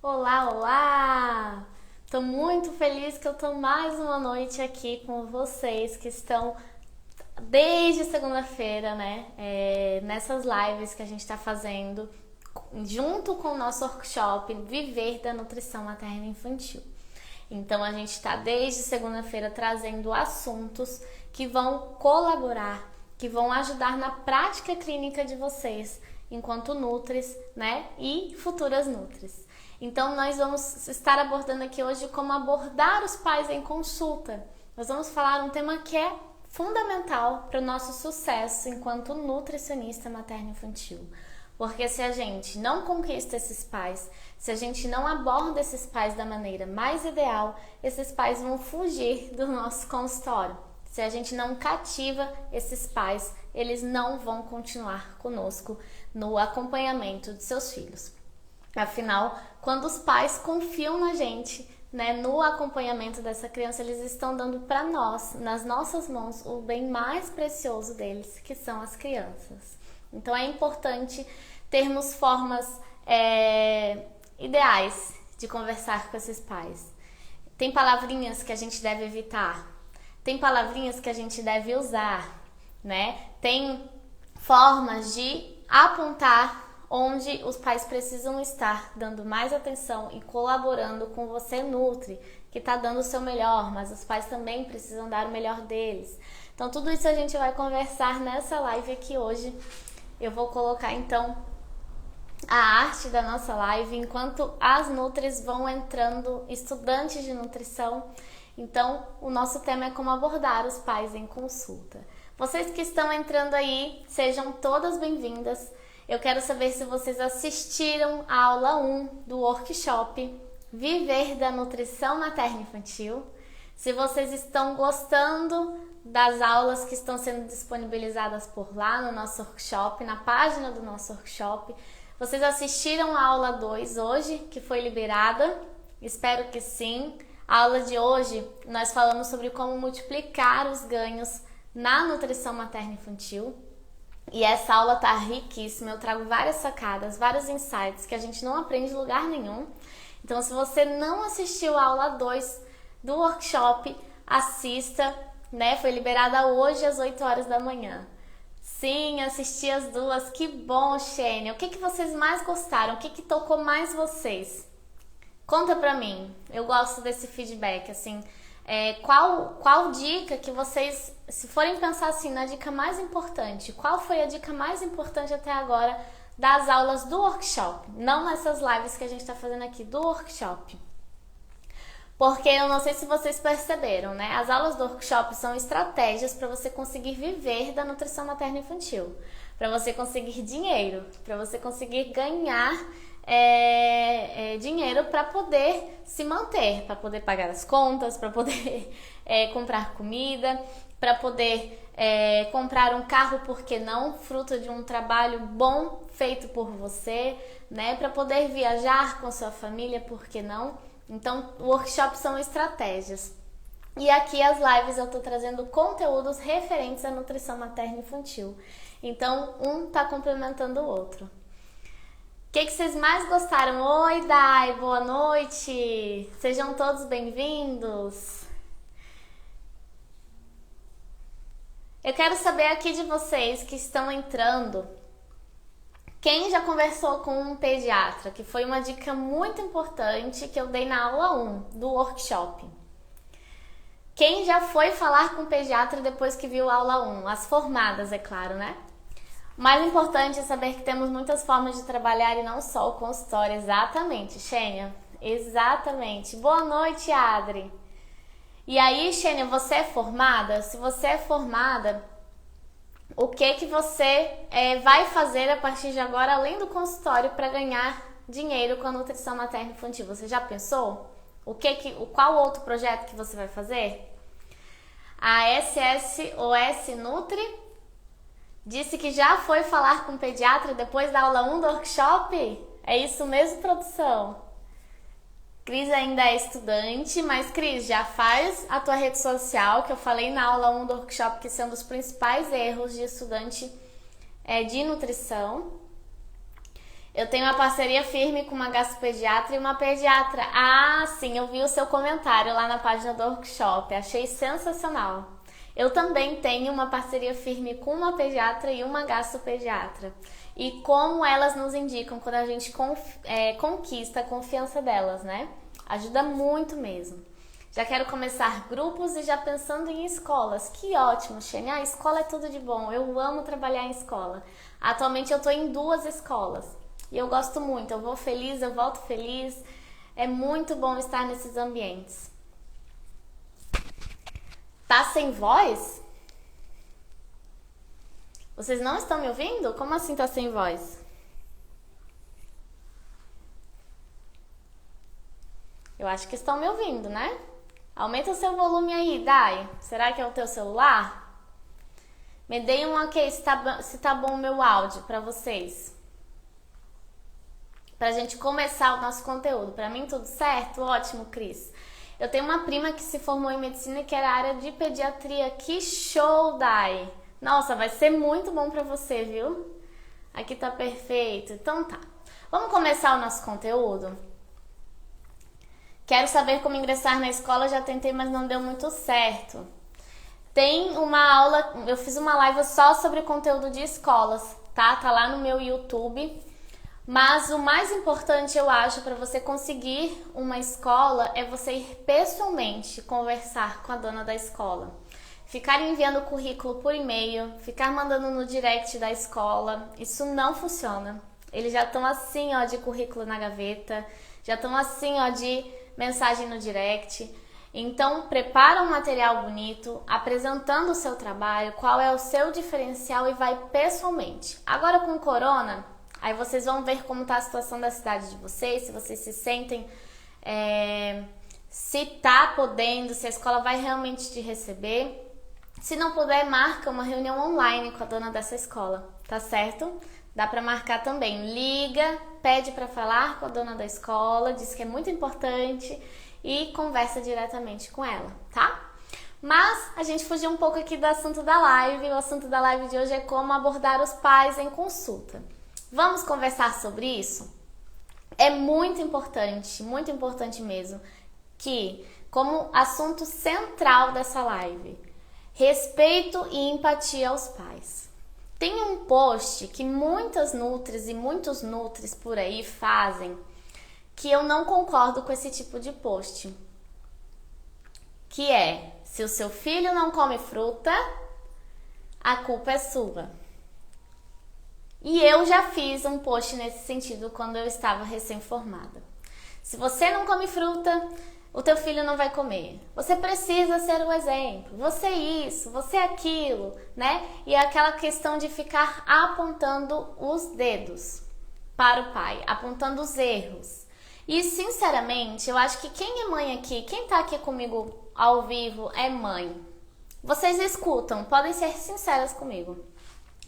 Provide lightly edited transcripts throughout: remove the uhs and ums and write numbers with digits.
Olá, olá! Tô muito feliz que eu tô mais uma noite aqui com vocês que estão desde segunda-feira, né? Nessas lives que a gente tá fazendo junto com o nosso workshop Viver da Nutrição Materna e Infantil. Então a gente está desde segunda-feira trazendo assuntos que vão colaborar, que vão ajudar na prática clínica de vocês enquanto nutris, né? E futuras nutris. Então nós vamos estar abordando aqui hoje como abordar os pais em consulta. Nós vamos falar um tema que é fundamental para o nosso sucesso enquanto nutricionista materno-infantil. Porque se a gente não conquista esses pais, se a gente não aborda esses pais da maneira mais ideal, esses pais vão fugir do nosso consultório. Se a gente não cativa esses pais, eles não vão continuar conosco no acompanhamento de seus filhos. Afinal, quando os pais confiam na gente, né, no acompanhamento dessa criança, eles estão dando para nós, nas nossas mãos, o bem mais precioso deles, que são as crianças. Então é importante termos formas ideais de conversar com esses pais. Tem palavrinhas que a gente deve evitar, tem palavrinhas que a gente deve usar, né? Tem formas de apontar onde os pais precisam estar dando mais atenção e colaborando com você, Nutri, que está dando o seu melhor, mas os pais também precisam dar o melhor deles. Então tudo isso a gente vai conversar nessa live aqui hoje. Eu vou colocar então a arte da nossa live enquanto as Nutris vão entrando, estudantes de nutrição. Então o nosso tema é como abordar os pais em consulta. Vocês que estão entrando aí, sejam todas bem-vindas. Eu quero saber se vocês assistiram a aula 1 do workshop Viver da Nutrição Materna Infantil. Se vocês estão gostando das aulas que estão sendo disponibilizadas por lá no nosso workshop, na página do nosso workshop. Vocês assistiram a aula 2 hoje, que foi liberada? Espero que sim. A aula de hoje nós falamos sobre como multiplicar os ganhos na nutrição materna infantil. E essa aula tá riquíssima, eu trago várias sacadas, vários insights que a gente não aprende em lugar nenhum. Então se você não assistiu a aula 2 do workshop, assista, né? Foi liberada hoje às 8 horas da manhã. Sim, assisti as duas, que bom, Xênia. O que vocês mais gostaram? O que tocou mais vocês? Conta pra mim, eu gosto desse feedback, assim. Qual dica que vocês, se forem pensar assim na dica mais importante, qual foi a dica mais importante até agora das aulas do workshop? Não nessas lives que a gente tá fazendo aqui, do workshop. Porque eu não sei se vocês perceberam, né? As aulas do workshop são estratégias para você conseguir viver da nutrição materna infantil, para você conseguir dinheiro, para você conseguir ganhar dinheiro para poder se manter, para poder pagar as contas, para poder comprar comida, para poder comprar um carro, por que não? Fruto de um trabalho bom feito por você, né? Para poder viajar com sua família, por que não? Então, o workshop são estratégias. E aqui as lives eu tô trazendo conteúdos referentes à nutrição materna e infantil. Então, um tá complementando o outro. O que vocês mais gostaram? Oi, Dai, boa noite! Sejam todos bem-vindos! Eu quero saber aqui de vocês que estão entrando, quem já conversou com um pediatra, que foi uma dica muito importante que eu dei na aula 1 do workshop. Quem já foi falar com um pediatra depois que viu a aula 1? As formadas, é claro, né? O mais importante é saber que temos muitas formas de trabalhar e não só o consultório. Exatamente, Xênia. Exatamente. Boa noite, Adri. E aí, Xênia, você é formada? Se você é formada, o que você vai fazer a partir de agora, além do consultório, para ganhar dinheiro com a nutrição materna infantil? Você já pensou? Qual outro projeto que você vai fazer? A SSOS Nutri disse que já foi falar com o pediatra depois da aula 1 do workshop? É isso mesmo, produção? Cris ainda é estudante, mas Cris, já faz a tua rede social, que eu falei na aula 1 do workshop, que são dos principais erros de estudante de nutrição. Eu tenho uma parceria firme com uma gastropediatra e uma pediatra. Ah, sim, eu vi o seu comentário lá na página do workshop. Achei sensacional. Eu também tenho uma parceria firme com uma pediatra e uma gastropediatra. E como elas nos indicam quando a gente conquista a confiança delas, né? Ajuda muito mesmo. Já quero começar grupos e já pensando em escolas. Que ótimo, Shane. A escola é tudo de bom. Eu amo trabalhar em escola. Atualmente eu estou em 2 escolas. E eu gosto muito. Eu vou feliz, eu volto feliz. É muito bom estar nesses ambientes. Tá sem voz? Vocês não estão me ouvindo? Como assim tá sem voz? Eu acho que estão me ouvindo, né? Aumenta o seu volume aí, Dai. Será que é o teu celular? Me deem um ok se tá bom o meu áudio pra vocês. Pra gente começar o nosso conteúdo. Pra mim tudo certo? Ótimo, Cris. Eu tenho uma prima que se formou em medicina e que era área de pediatria. Que show, Dai! Nossa, vai ser muito bom pra você, viu? Aqui tá perfeito. Então tá. Vamos começar o nosso conteúdo? Quero saber como ingressar na escola. Já tentei, mas não deu muito certo. Tem uma aula, eu fiz uma live só sobre conteúdo de escolas, tá? Tá lá no meu YouTube. Mas o mais importante, eu acho, para você conseguir uma escola é você ir pessoalmente conversar com a dona da escola. Ficar enviando o currículo por e-mail, ficar mandando no direct da escola, isso não funciona. Eles já estão assim, ó, de currículo na gaveta, já estão assim, ó, de mensagem no direct. Então, prepara um material bonito, apresentando o seu trabalho, qual é o seu diferencial e vai pessoalmente. Agora com o corona, aí vocês vão ver como está a situação da cidade de vocês, se vocês se sentem, se tá podendo, se a escola vai realmente te receber. Se não puder, marca uma reunião online com a dona dessa escola, tá certo? Dá para marcar também. Liga, pede para falar com a dona da escola, diz que é muito importante e conversa diretamente com ela, tá? Mas a gente fugiu um pouco aqui do assunto da live. O assunto da live de hoje é como abordar os pais em consulta. Vamos conversar sobre isso? É muito importante mesmo, que como assunto central dessa live, respeito e empatia aos pais. Tem um post que muitas nutris e muitos nutris por aí fazem, que eu não concordo com esse tipo de post. Que é, se o seu filho não come fruta, a culpa é sua. E eu já fiz um post nesse sentido quando eu estava recém-formada. Se você não come fruta, o teu filho não vai comer. Você precisa ser o exemplo. Você isso, você aquilo, né? E é aquela questão de ficar apontando os dedos para o pai, apontando os erros. E, sinceramente, eu acho que quem é mãe aqui, quem tá aqui comigo ao vivo é mãe. Vocês escutam, podem ser sinceras comigo.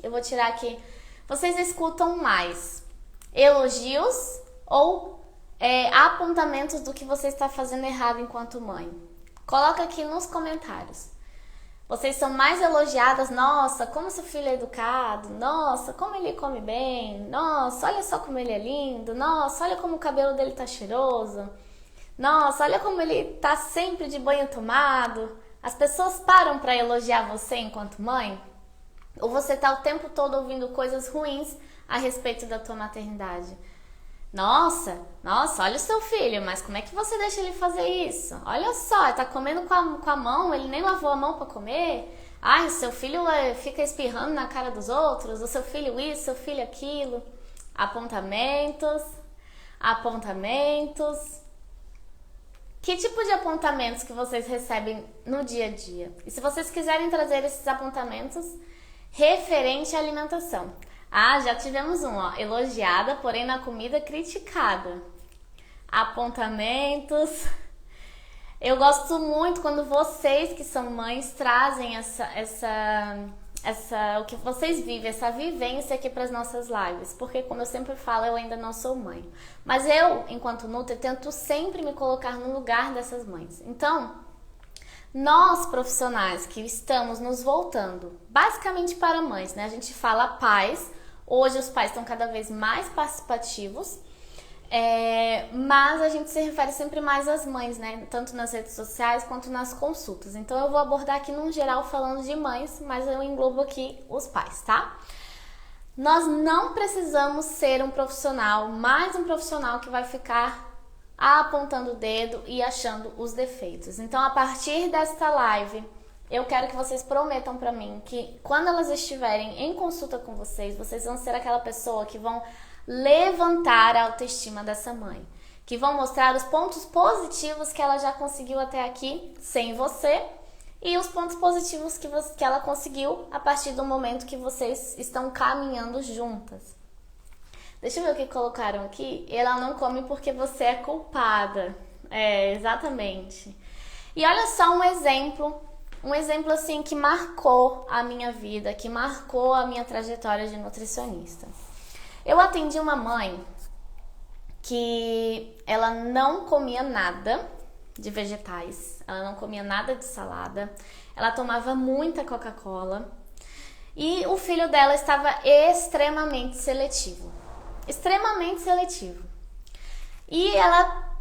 Eu vou tirar aqui. Vocês escutam mais elogios ou apontamentos do que você está fazendo errado enquanto mãe? Coloca aqui nos comentários. Vocês são mais elogiadas? Nossa, como seu filho é educado. Nossa, como ele come bem. Nossa, olha só como ele é lindo. Nossa, olha como o cabelo dele tá cheiroso. Nossa, olha como ele tá sempre de banho tomado. As pessoas param para elogiar você enquanto mãe? Ou você tá o tempo todo ouvindo coisas ruins a respeito da tua maternidade? Nossa, olha o seu filho, mas como é que você deixa ele fazer isso? Olha só, ele tá comendo com a mão, ele nem lavou a mão para comer. Ai, o seu filho fica espirrando na cara dos outros, o seu filho isso, o seu filho aquilo. Apontamentos. Que tipo de apontamentos que vocês recebem no dia a dia? E se vocês quiserem trazer esses apontamentos referente à alimentação. Ah, já tivemos um, ó. Elogiada, porém na comida criticada. Apontamentos. Eu gosto muito quando vocês que são mães trazem o que vocês vivem, essa vivência aqui para as nossas lives. Porque, como eu sempre falo, eu ainda não sou mãe. Mas eu, enquanto Nutri, tento sempre me colocar no lugar dessas mães. Então, nós profissionais que estamos nos voltando, basicamente para mães, né? A gente fala pais. Hoje os pais estão cada vez mais participativos, mas a gente se refere sempre mais às mães, né? Tanto nas redes sociais quanto nas consultas. Então eu vou abordar aqui num geral falando de mães, mas eu englobo aqui os pais, tá? Nós não precisamos ser um profissional, mais um profissional que vai ficar apontando o dedo e achando os defeitos. Então, a partir desta live, eu quero que vocês prometam pra mim que quando elas estiverem em consulta com vocês, vocês vão ser aquela pessoa que vão levantar a autoestima dessa mãe, que vão mostrar os pontos positivos que ela já conseguiu até aqui sem você e os pontos positivos que ela conseguiu a partir do momento que vocês estão caminhando juntas. Deixa eu ver o que colocaram aqui. Ela não come porque você é culpada. Exatamente. E olha só um exemplo assim que marcou a minha vida, que marcou a minha trajetória de nutricionista. Eu atendi uma mãe que ela não comia nada de vegetais, ela não comia nada de salada, ela tomava muita Coca-Cola e o filho dela estava extremamente seletivo. Extremamente seletivo. E ela,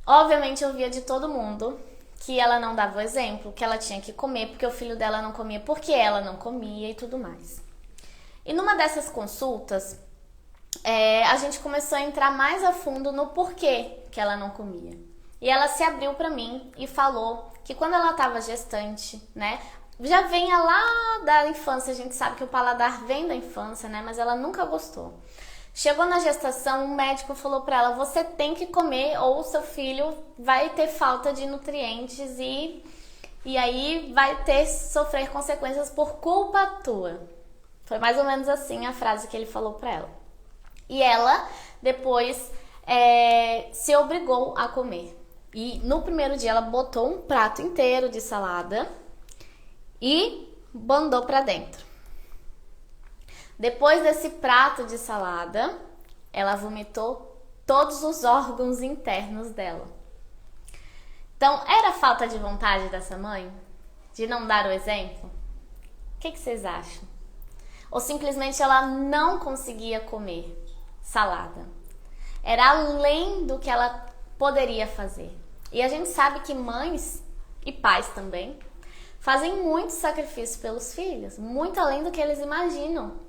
obviamente, ouvia de todo mundo que ela não dava o exemplo, que ela tinha que comer porque o filho dela não comia, porque ela não comia e tudo mais. E numa dessas consultas, a gente começou a entrar mais a fundo no porquê que ela não comia. E ela se abriu pra mim e falou que quando ela estava gestante, né, já vem lá da infância, a gente sabe que o paladar vem da infância, né, mas ela nunca gostou. Chegou na gestação, um médico falou pra ela, você tem que comer ou o seu filho vai ter falta de nutrientes e aí vai sofrer consequências por culpa tua. Foi mais ou menos assim a frase que ele falou pra ela. E ela, depois, se obrigou a comer. E no primeiro dia ela botou um prato inteiro de salada e mandou pra dentro. Depois desse prato de salada, ela vomitou todos os órgãos internos dela. Então, era falta de vontade dessa mãe? De não dar o exemplo? O que vocês acham? Ou simplesmente ela não conseguia comer salada? Era além do que ela poderia fazer. E a gente sabe que mães e pais também fazem muito sacrifício pelos filhos, muito além do que eles imaginam.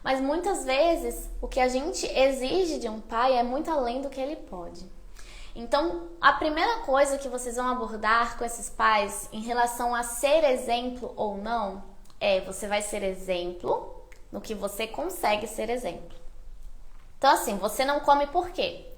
Mas muitas vezes o que a gente exige de um pai é muito além do que ele pode. Então, a primeira coisa que vocês vão abordar com esses pais em relação a ser exemplo ou não você vai ser exemplo no que você consegue ser exemplo. Então, assim, você não come por quê?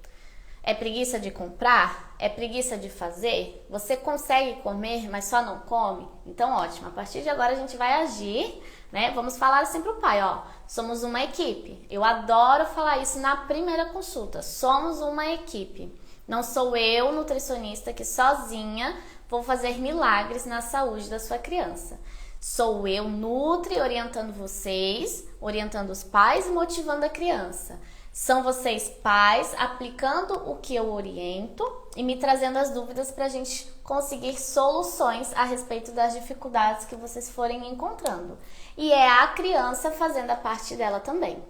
É preguiça de comprar? É preguiça de fazer? Você consegue comer, mas só não come? Então, ótimo. A partir de agora a gente vai agir, né? Vamos falar assim pro pai, ó. Somos uma equipe. Eu adoro falar isso na primeira consulta. Somos uma equipe. Não sou eu, nutricionista, que sozinha vou fazer milagres na saúde da sua criança. Sou eu, nutri, orientando vocês, orientando os pais e motivando a criança. São vocês, pais, aplicando o que eu oriento e me trazendo as dúvidas para a gente conseguir soluções a respeito das dificuldades que vocês forem encontrando. E é a criança fazendo a parte dela também.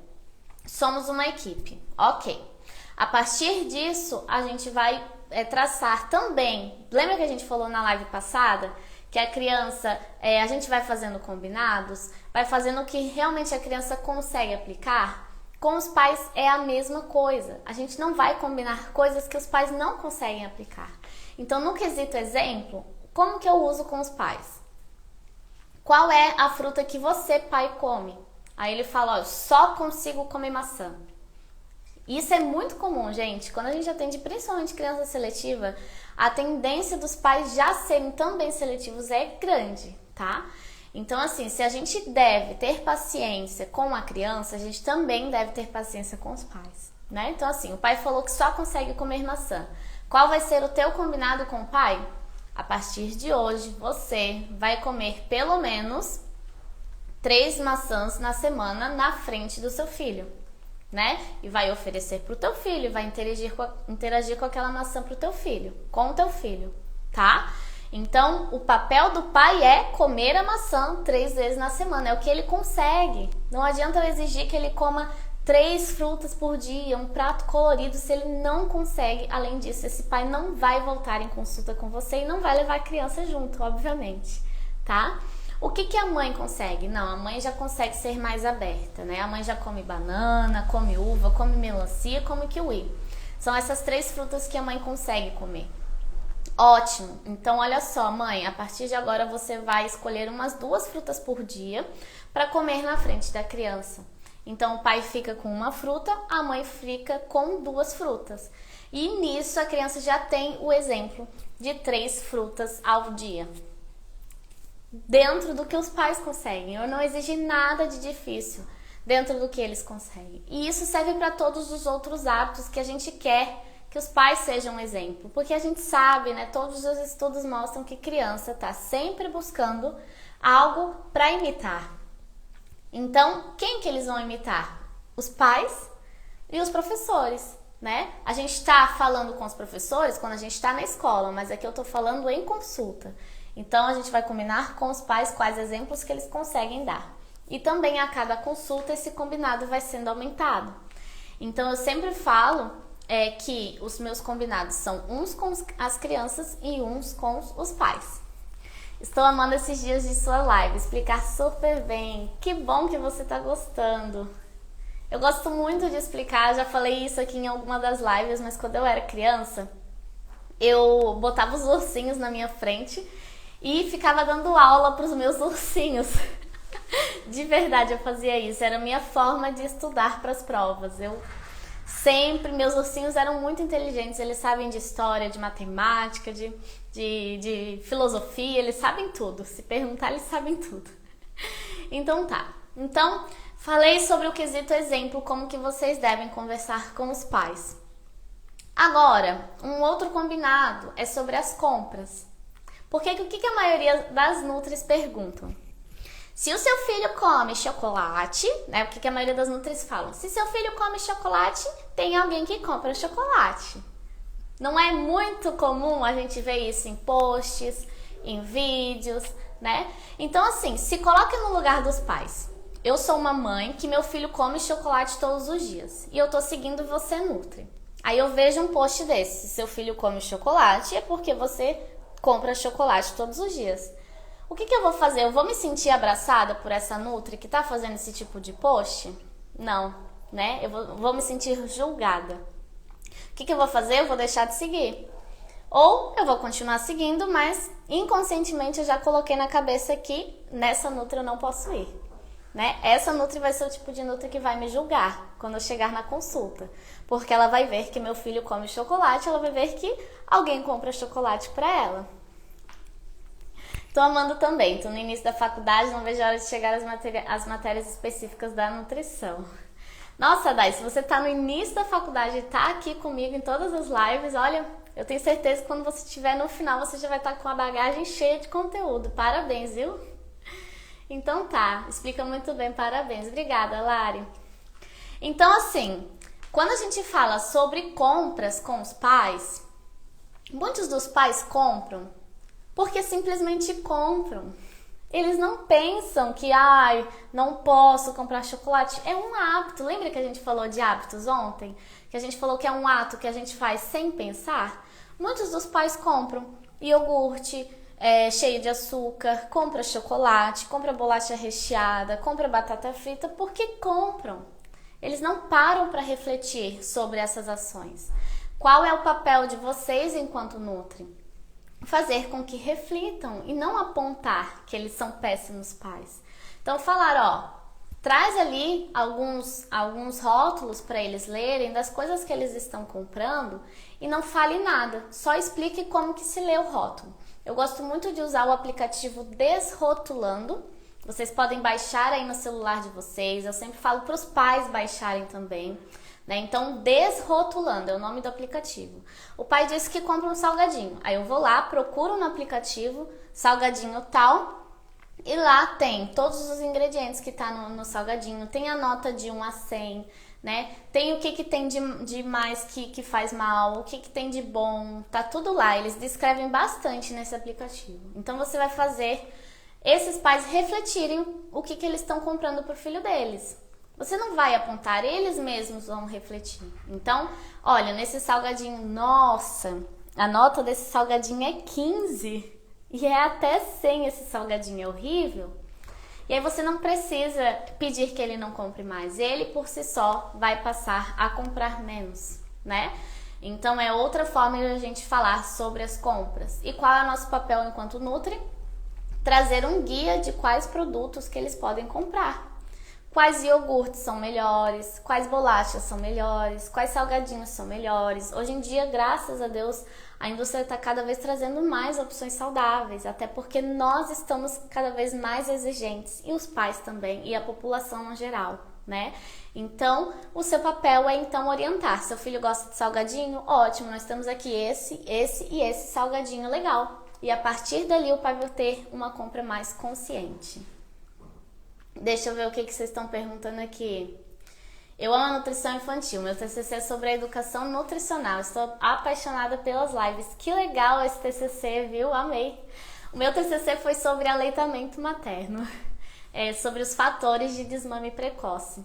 Somos uma equipe, ok. A partir disso, a gente vai traçar também. Lembra que a gente falou na live passada? Que a criança, a gente vai fazendo combinados, vai fazendo o que realmente a criança consegue aplicar. Com os pais é a mesma coisa. A gente não vai combinar coisas que os pais não conseguem aplicar. Então, no quesito exemplo, como que eu uso com os pais? Qual é a fruta que você, pai, come? Aí ele fala, ó, só consigo comer maçã. Isso é muito comum, gente. Quando a gente atende principalmente criança seletiva, a tendência dos pais já serem também seletivos é grande, tá? Então, assim, se a gente deve ter paciência com a criança, a gente também deve ter paciência com os pais, né? Então, assim, o pai falou que só consegue comer maçã. Qual vai ser o teu combinado com o pai? A partir de hoje, você vai comer pelo menos 3 maçãs na semana na frente do seu filho, né? E vai oferecer pro teu filho, vai interagir com aquela maçã pro teu filho, com o teu filho, tá? Então, o papel do pai é comer a maçã 3 vezes na semana. É o que ele consegue. Não adianta eu exigir que ele coma 3 frutas por dia, um prato colorido, se ele não consegue. Além disso, esse pai não vai voltar em consulta com você e não vai levar a criança junto, obviamente, tá? O que a mãe consegue? Não, a mãe já consegue ser mais aberta, né? A mãe já come banana, come uva, come melancia, come kiwi. São essas 3 frutas que a mãe consegue comer. Ótimo! Então, olha só, mãe, a partir de agora você vai escolher umas 2 frutas por dia para comer na frente da criança. Então, o pai fica com uma fruta, a mãe fica com 2 frutas. E nisso a criança já tem o exemplo de 3 frutas ao dia. Dentro do que os pais conseguem. Eu não exigi nada de difícil dentro do que eles conseguem. E isso serve para todos os outros hábitos que a gente quer que os pais sejam um exemplo. Porque a gente sabe, né? Todos os estudos mostram que criança está sempre buscando algo para imitar. Então, quem que eles vão imitar? Os pais e os professores, né? A gente está falando com os professores quando a gente está na escola, mas aqui eu estou falando em consulta. Então, a gente vai combinar com os pais quais exemplos que eles conseguem dar. E também a cada consulta esse combinado vai sendo aumentado. Então, eu sempre falo que os meus combinados são uns com as crianças e uns com os pais. Estou amando esses dias de sua live, explicar super bem. Que bom que você está gostando. Eu gosto muito de explicar, já falei isso aqui em alguma das lives, mas quando eu era criança, eu botava os ursinhos na minha frente e ficava dando aula para os meus ursinhos. De verdade, eu fazia isso, era a minha forma de estudar para as provas. Meus ursinhos eram muito inteligentes, eles sabem de história, de matemática, de filosofia, eles sabem tudo. Se perguntar, eles sabem tudo. Então tá. Então, falei sobre o quesito exemplo, como que vocês devem conversar com os pais. Agora, um outro combinado é sobre as compras. Porque o que a maioria das nutris perguntam? Se o seu filho come chocolate, né? O que a maioria das nutris falam? Se seu filho come chocolate, tem alguém que compra chocolate. Não é muito comum a gente ver isso em posts, em vídeos, né? Então, assim, se coloque no lugar dos pais. Eu sou uma mãe que meu filho come chocolate todos os dias. E eu tô seguindo você, Nutri. Aí eu vejo um post desse. Se seu filho come chocolate, é porque você compra chocolate todos os dias. O que eu vou fazer? Eu vou me sentir abraçada por essa Nutri que tá fazendo esse tipo de post? Não, né? Eu vou me sentir julgada. O que eu vou fazer? Eu vou deixar de seguir. Ou eu vou continuar seguindo, mas inconscientemente eu já coloquei na cabeça que nessa Nutri eu não posso ir, né? Essa Nutri vai ser o tipo de Nutri que vai me julgar quando eu chegar na consulta. Porque ela vai ver que meu filho come chocolate, ela vai ver que alguém compra chocolate para ela. Tô amando também, tô no início da faculdade, não vejo a hora de chegar às matérias específicas da nutrição. Nossa, Dai, se você tá no início da faculdade e tá aqui comigo em todas as lives, olha, eu tenho certeza que quando você estiver no final, você já vai estar com a bagagem cheia de conteúdo. Parabéns, viu? Então tá, explica muito bem, parabéns. Obrigada, Lari. Então, assim, quando a gente fala sobre compras com os pais, muitos dos pais compram porque simplesmente compram. Eles não pensam que, não posso comprar chocolate. É um hábito. Lembra que a gente falou de hábitos ontem? Que a gente falou que é um ato que a gente faz sem pensar? Muitos dos pais compram iogurte cheio de açúcar, compra chocolate, compra bolacha recheada, compra batata frita, porque compram. Eles não param para refletir sobre essas ações. Qual é o papel de vocês enquanto Nutri? Fazer com que reflitam e não apontar que eles são péssimos pais. Então falar, traz ali alguns rótulos para eles lerem das coisas que eles estão comprando e não fale nada, só explique como que se lê o rótulo. Eu gosto muito de usar o aplicativo Desrotulando. Vocês podem baixar aí no celular de vocês, eu sempre falo para os pais baixarem também. Né? Então, Desrotulando é o nome do aplicativo. O pai disse que compra um salgadinho. Aí eu vou lá, procuro no aplicativo salgadinho tal e lá tem todos os ingredientes que tá no salgadinho. Tem a nota de 1 a 100, né? Tem o que tem de mais que faz mal, o que tem de bom, tá tudo lá. Eles descrevem bastante nesse aplicativo. Então você vai fazer esses pais refletirem o que eles estão comprando pro filho deles. Você não vai apontar, eles mesmos vão refletir. Então, olha, nesse salgadinho, nossa, a nota desse salgadinho é 15 e é até 100 esse salgadinho, é horrível. E aí você não precisa pedir que ele não compre mais. Ele, por si só, vai passar a comprar menos, né? Então, é outra forma de a gente falar sobre as compras. E qual é o nosso papel enquanto Nutri? Trazer um guia de quais produtos que eles podem comprar. Quais iogurtes são melhores, quais bolachas são melhores, quais salgadinhos são melhores. Hoje em dia, graças a Deus, a indústria está cada vez trazendo mais opções saudáveis, até porque nós estamos cada vez mais exigentes, e os pais também, e a população no geral, né? Então, o seu papel é então orientar. Seu filho gosta de salgadinho? Ótimo, nós temos aqui esse e esse salgadinho legal. E a partir dali o pai vai ter uma compra mais consciente. Deixa eu ver o que vocês estão perguntando aqui. Eu amo a nutrição infantil. Meu TCC é sobre a educação nutricional. Estou apaixonada pelas lives. Que legal esse TCC, viu? Amei. O meu TCC foi sobre aleitamento materno. Sobre os fatores de desmame precoce.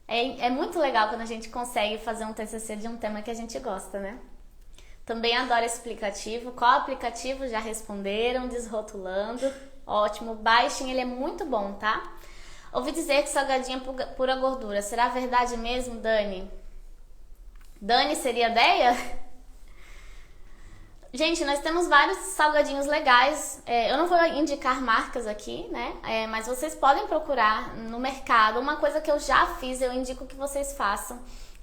É muito legal quando a gente consegue fazer um TCC de um tema que a gente gosta, né? Também adoro esse aplicativo. Qual aplicativo? Já responderam, desrotulando. Ótimo, baixem, ele é muito bom, tá? Ouvi dizer que salgadinho é pura gordura. Será verdade mesmo, Dani? Dani seria Deia? Gente, nós temos vários salgadinhos legais. Eu não vou indicar marcas aqui, né? Mas vocês podem procurar no mercado. Uma coisa que eu já fiz, eu indico que vocês façam.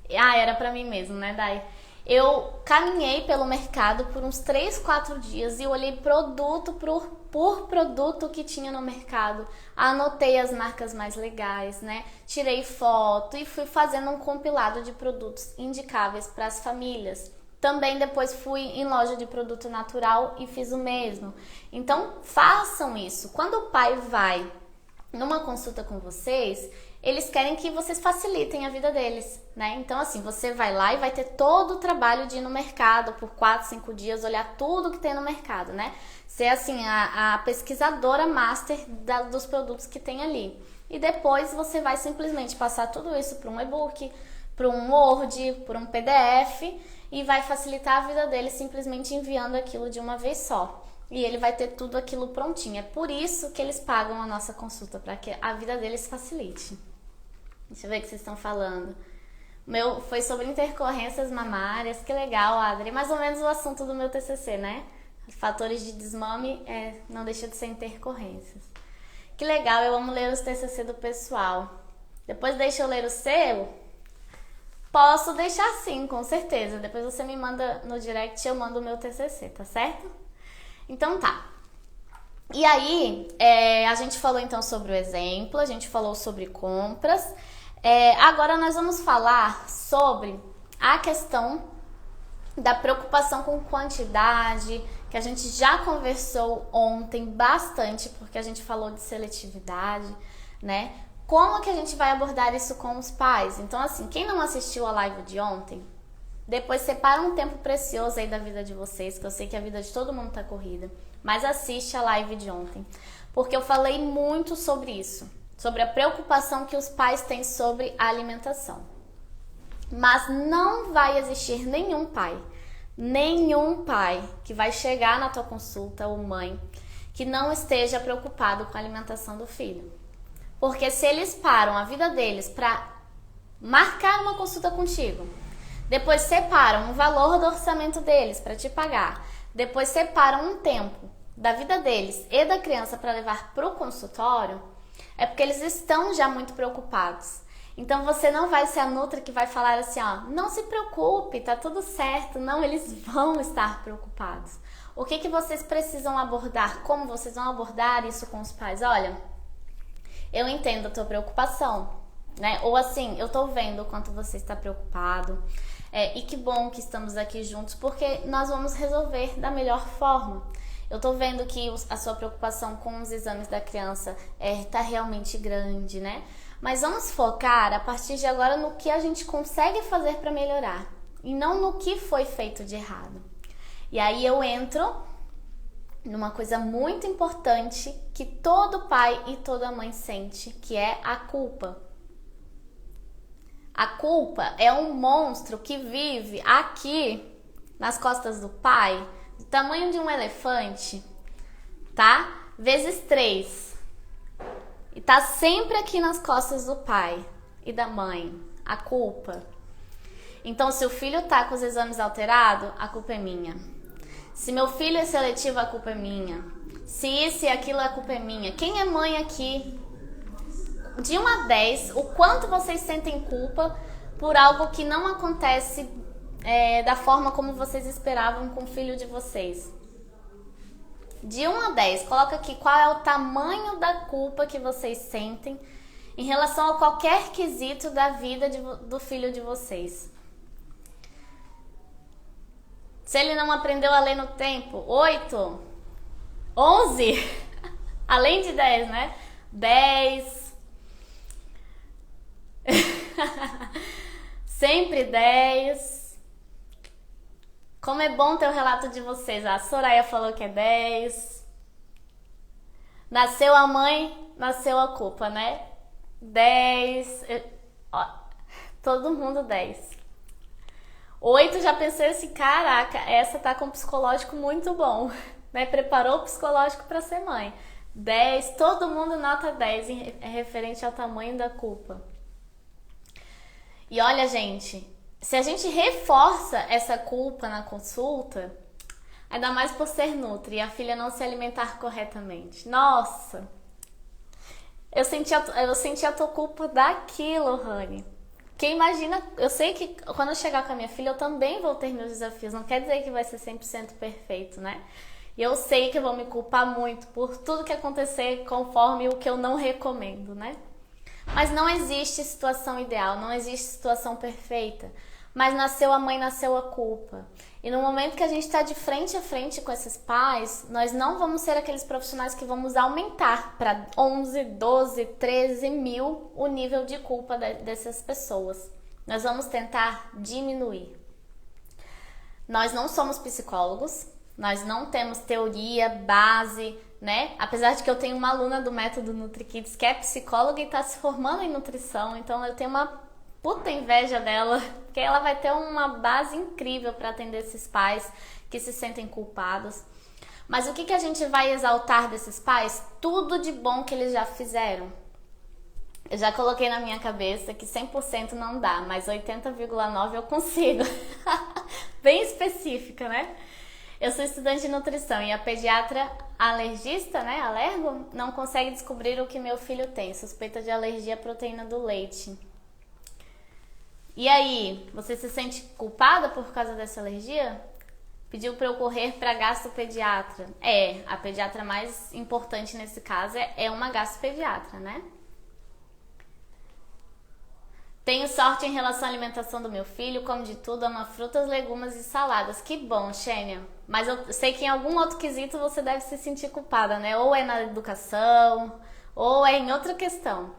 Era pra mim mesmo, né, Dai? Eu caminhei pelo mercado por uns 3, 4 dias e olhei produto por produto que tinha no mercado. Anotei as marcas mais legais, né? Tirei foto e fui fazendo um compilado de produtos indicáveis para as famílias. Também depois fui em loja de produto natural e fiz o mesmo. Então, façam isso. Quando o pai vai numa consulta com vocês, eles querem que vocês facilitem a vida deles, né? Então, assim, você vai lá e vai ter todo o trabalho de ir no mercado por 4, 5 dias, olhar tudo que tem no mercado, né? Ser, assim, a pesquisadora master dos produtos que tem ali. E depois você vai simplesmente passar tudo isso para um e-book, para um Word, para um PDF e vai facilitar a vida dele simplesmente enviando aquilo de uma vez só. E ele vai ter tudo aquilo prontinho. É por isso que eles pagam a nossa consulta, para que a vida deles facilite. Deixa eu ver o que vocês estão falando. O meu foi sobre intercorrências mamárias. Que legal, Adri. Mais ou menos o assunto do meu TCC, né? Fatores de desmame não deixa de ser intercorrências. Que legal, eu amo ler os TCC do pessoal. Depois deixa eu ler o seu? Posso deixar sim, com certeza. Depois você me manda no direct, eu mando o meu TCC, tá certo? Então tá. E aí, a gente falou então sobre o exemplo, a gente falou sobre compras. Agora nós vamos falar sobre a questão da preocupação com quantidade, que a gente já conversou ontem bastante, porque a gente falou de seletividade, né? Como que a gente vai abordar isso com os pais? Então, assim, quem não assistiu a live de ontem, depois separa um tempo precioso aí da vida de vocês, que eu sei que a vida de todo mundo tá corrida, mas assiste a live de ontem, porque eu falei muito sobre isso, sobre a preocupação que os pais têm sobre a alimentação. Mas não vai existir nenhum pai que vai chegar na tua consulta, ou mãe, que não esteja preocupado com a alimentação do filho. Porque se eles param a vida deles para marcar uma consulta contigo, depois separam um valor do orçamento deles para te pagar, depois separam um tempo da vida deles e da criança para levar para o consultório, é porque eles estão já muito preocupados. Então você não vai ser a Nutri que vai falar assim, ó, não se preocupe, tá tudo certo. Não, eles vão estar preocupados. O que vocês precisam abordar? Como vocês vão abordar isso com os pais? Olha, eu entendo a tua preocupação, né? Ou assim, eu tô vendo o quanto você está preocupado. E que bom que estamos aqui juntos, porque nós vamos resolver da melhor forma. Eu tô vendo que a sua preocupação com os exames da criança tá realmente grande, né? Mas vamos focar a partir de agora no que a gente consegue fazer para melhorar e não no que foi feito de errado. E aí eu entro numa coisa muito importante que todo pai e toda mãe sente, que é a culpa. A culpa é um monstro que vive aqui nas costas do pai, do tamanho de um elefante, tá? Vezes 3. E tá sempre aqui nas costas do pai e da mãe, a culpa. Então, se o filho tá com os exames alterados, a culpa é minha. Se meu filho é seletivo, a culpa é minha. Se isso e aquilo, a culpa é minha. Quem é mãe aqui? De 1 a 10, o quanto vocês sentem culpa por algo que não acontece da forma como vocês esperavam com o filho de vocês? De 1 a 10, coloca aqui qual é o tamanho da culpa que vocês sentem em relação a qualquer quesito da vida do filho de vocês. Se ele não aprendeu a ler no tempo, 8, 11, além de 10, né? 10. Sempre 10. Como é bom ter o relato de vocês. A Soraya falou que é 10. Nasceu a mãe, nasceu a culpa, né? 10. Todo mundo 10. 8, já pensei assim, caraca, essa tá com um psicológico muito bom, né? Preparou o psicológico para ser mãe. 10, todo mundo nota 10 referente ao tamanho da culpa. E olha, gente, se a gente reforça essa culpa na consulta, ainda mais por ser nutri e a filha não se alimentar corretamente. Nossa! Eu senti a tua culpa daquilo, Rani. Porque imagina, eu sei que quando eu chegar com a minha filha, eu também vou ter meus desafios. Não quer dizer que vai ser 100% perfeito, né? E eu sei que eu vou me culpar muito por tudo que acontecer conforme o que eu não recomendo, né? Mas não existe situação ideal, não existe situação perfeita. Mas nasceu a mãe, nasceu a culpa. E no momento que a gente está de frente a frente com esses pais, nós não vamos ser aqueles profissionais que vamos aumentar para 11, 12, 13 mil o nível de culpa dessas pessoas. Nós vamos tentar diminuir. Nós não somos psicólogos, nós não temos teoria, base, né? Apesar de que eu tenho uma aluna do método NutriKids que é psicóloga e está se formando em nutrição, então eu tenho uma puta inveja dela, porque ela vai ter uma base incrível para atender esses pais que se sentem culpados. Mas o que a gente vai exaltar desses pais? Tudo de bom que eles já fizeram. Eu já coloquei na minha cabeça que 100% não dá, mas 80,9% eu consigo. Bem específica, né? Eu sou estudante de nutrição e a pediatra alergista, né, alergo, não consegue descobrir o que meu filho tem. Suspeita de alergia à proteína do leite. E aí, você se sente culpada por causa dessa alergia? Pediu para eu correr para gastropediatra. A pediatra mais importante nesse caso é uma gastropediatra, né? Tenho sorte em relação à alimentação do meu filho, como de tudo, ama frutas, legumes e saladas. Que bom, Xênia. Mas eu sei que em algum outro quesito você deve se sentir culpada, né? Ou é na educação, ou é em outra questão.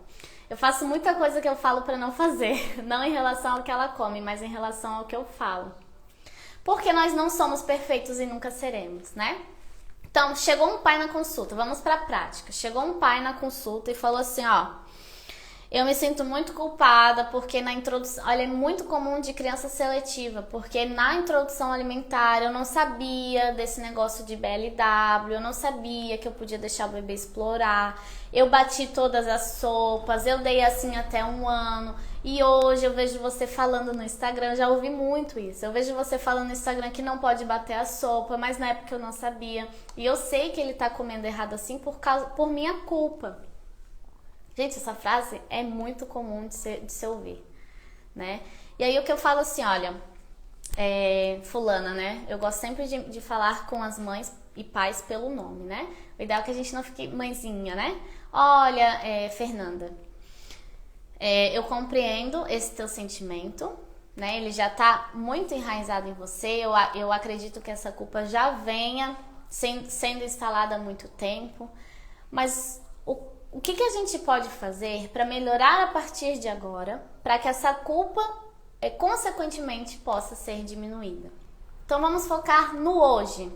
Eu faço muita coisa que eu falo para não fazer, não em relação ao que ela come, mas em relação ao que eu falo. Porque nós não somos perfeitos e nunca seremos, né? Então, chegou um pai na consulta, vamos para a prática. Chegou um pai na consulta e falou assim, ó, eu me sinto muito culpada porque na introdução, olha, é muito comum de criança seletiva, porque na introdução alimentar eu não sabia desse negócio de BLW, eu não sabia que eu podia deixar o bebê explorar, eu bati todas as sopas, eu dei assim até 1 ano, e hoje eu vejo você falando no Instagram, já ouvi muito isso, eu vejo você falando no Instagram que não pode bater a sopa, mas na época eu não sabia, e eu sei que ele tá comendo errado assim por minha culpa. Gente, essa frase é muito comum de se ouvir, né? E aí o que eu falo assim, olha, fulana, né? Eu gosto sempre de falar com as mães e pais pelo nome, né? O ideal é que a gente não fique mãezinha, né? Olha, Fernanda, eu compreendo esse teu sentimento, né? Ele já tá muito enraizado em você, eu acredito que essa culpa já venha sendo instalada há muito tempo, mas o que a gente pode fazer para melhorar a partir de agora, para que essa culpa, consequentemente, possa ser diminuída? Então vamos focar no hoje.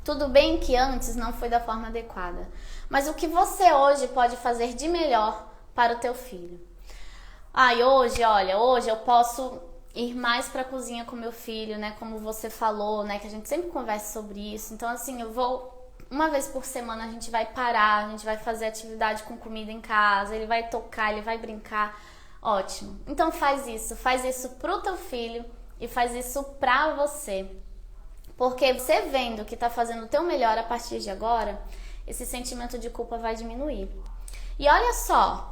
Tudo bem que antes não foi da forma adequada, mas o que você hoje pode fazer de melhor para o teu filho? Hoje eu posso ir mais para a cozinha com meu filho, né? Como você falou, né? Que a gente sempre conversa sobre isso. Então, assim, eu vou... Uma vez por semana a gente vai parar, a gente vai fazer atividade com comida em casa, ele vai tocar, ele vai brincar. Ótimo. Então faz isso pro teu filho e faz isso pra você. Porque você vendo que tá fazendo o teu melhor a partir de agora, esse sentimento de culpa vai diminuir. E olha só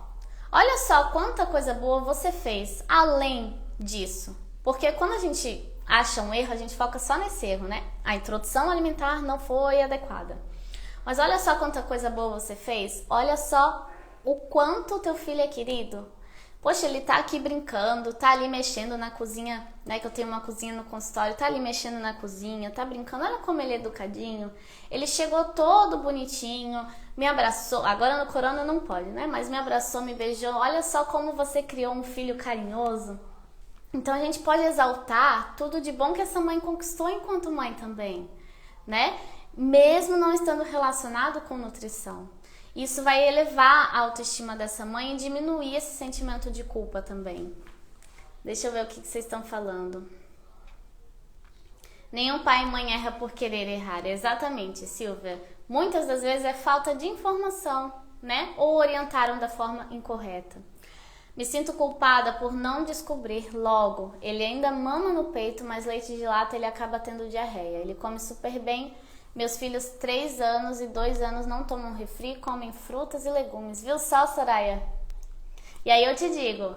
quanta coisa boa você fez além disso. Porque quando a gente acha um erro, a gente foca só nesse erro, né? A introdução alimentar não foi adequada. Mas olha só quanta coisa boa você fez. Olha só o quanto o teu filho é querido. Poxa, ele tá aqui brincando, tá ali mexendo na cozinha, né? Que eu tenho uma cozinha no consultório, tá ali mexendo na cozinha, tá brincando. Olha como ele é educadinho. Ele chegou todo bonitinho, me abraçou. Agora no corona não pode, né? Mas me abraçou, me beijou. Olha só como você criou um filho carinhoso. Então a gente pode exaltar tudo de bom que essa mãe conquistou enquanto mãe também, né? Mesmo não estando relacionado com nutrição. Isso vai elevar a autoestima dessa mãe e diminuir esse sentimento de culpa também. Deixa eu ver o que vocês estão falando. Nenhum pai e mãe erra por querer errar. Exatamente, Silvia. Muitas das vezes é falta de informação, né? Ou orientaram da forma incorreta. Me sinto culpada por não descobrir logo. Ele ainda mama no peito, mas leite de lata ele acaba tendo diarreia. Ele come super bem. Meus filhos 3 anos e 2 anos não tomam refri, comem frutas e legumes. Viu só, Soraya? E aí eu te digo,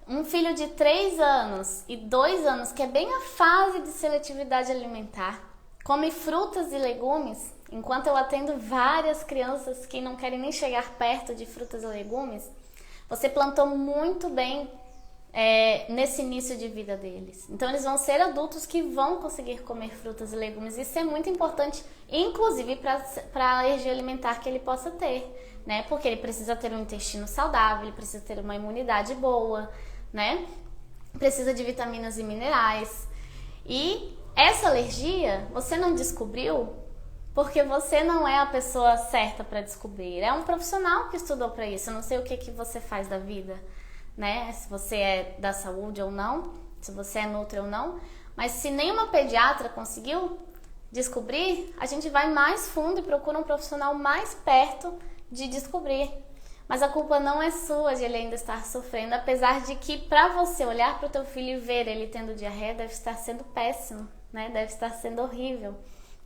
um filho de 3 anos e 2 anos, que é bem a fase de seletividade alimentar, come frutas e legumes, enquanto eu atendo várias crianças que não querem nem chegar perto de frutas e legumes, você plantou muito bem nesse início de vida deles. Então eles vão ser adultos que vão conseguir comer frutas e legumes. Isso é muito importante, inclusive para a alergia alimentar que ele possa ter, né? Porque ele precisa ter um intestino saudável, ele precisa ter uma imunidade boa, né? Precisa de vitaminas e minerais. E essa alergia você não descobriu porque você não é a pessoa certa para descobrir. É um profissional que estudou para isso. Eu não sei o que você faz da vida, né? Se você é da saúde ou não, se você é nutri ou não, mas se nenhuma pediatra conseguiu descobrir, a gente vai mais fundo e procura um profissional mais perto de descobrir. Mas a culpa não é sua de ele ainda estar sofrendo, apesar de que para você olhar para o teu filho e ver ele tendo diarreia deve estar sendo péssimo, né? Deve estar sendo horrível,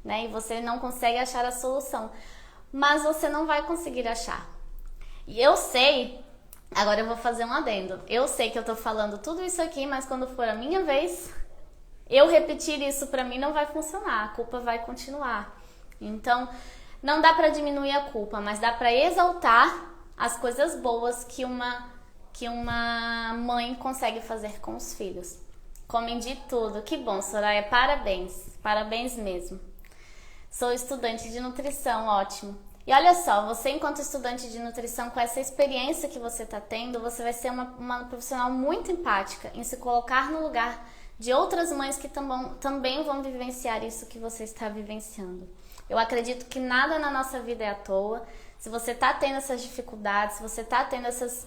né? E você não consegue achar a solução, mas você não vai conseguir achar. E eu sei. Agora eu vou fazer um adendo. Eu sei que eu tô falando tudo isso aqui, mas quando for a minha vez, eu repetir isso pra mim não vai funcionar. A culpa vai continuar. Então, não dá pra diminuir a culpa, mas dá pra exaltar as coisas boas que uma mãe consegue fazer com os filhos. Comem de tudo. Que bom, Soraya. Parabéns. Parabéns mesmo. Sou estudante de nutrição. Ótimo. E olha só, você enquanto estudante de nutrição, com essa experiência que você está tendo, você vai ser uma profissional muito empática em se colocar no lugar de outras mães que também vão vivenciar isso que você está vivenciando. Eu acredito que nada na nossa vida é à toa. Se você está tendo essas dificuldades, se você está tendo essas